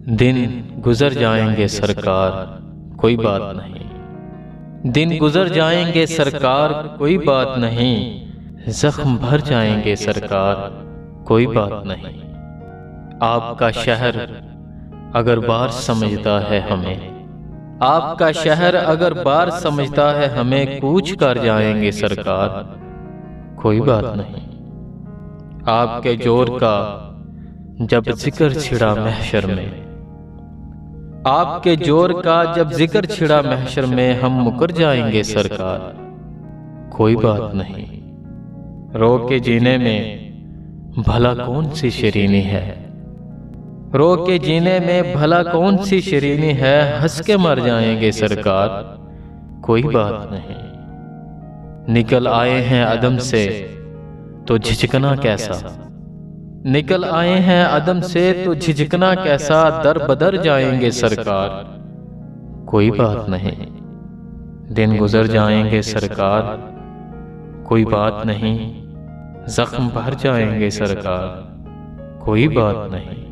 दिन गुजर जाएंगे सरकार, कोई बात नहीं। दिन गुजर जाएंगे सरकार, कोई बात नहीं। जख्म भर जाएंगे सरकार, कोई बात नहीं। आपका शहर अगर बार समझता है हमें, आपका शहर अगर बार समझता है हमें, कूच कर जाएंगे सरकार, कोई बात नहीं। आपके जोर का जब जिक्र छिड़ा महशर में, आपके जोर का जब जिक्र छिड़ा महशर में, हम मुकर जाएंगे सरकार, कोई बात नहीं। रो के जीने में भला कौन सी शरीनी है, रो के जीने में भला कौन सी शरीनी है। हंस के मर जाएंगे सरकार, कोई बात नहीं। निकल आए हैं अदम से तो झिझकना कैसा, निकल आए हैं अदम से तो झिझकना कैसा। दर बदर जाएंगे सरकार, कोई बात नहीं। दिन गुजर जाएंगे सरकार, कोई बात नहीं। जख्म भर जाएंगे सरकार, कोई बात नहीं।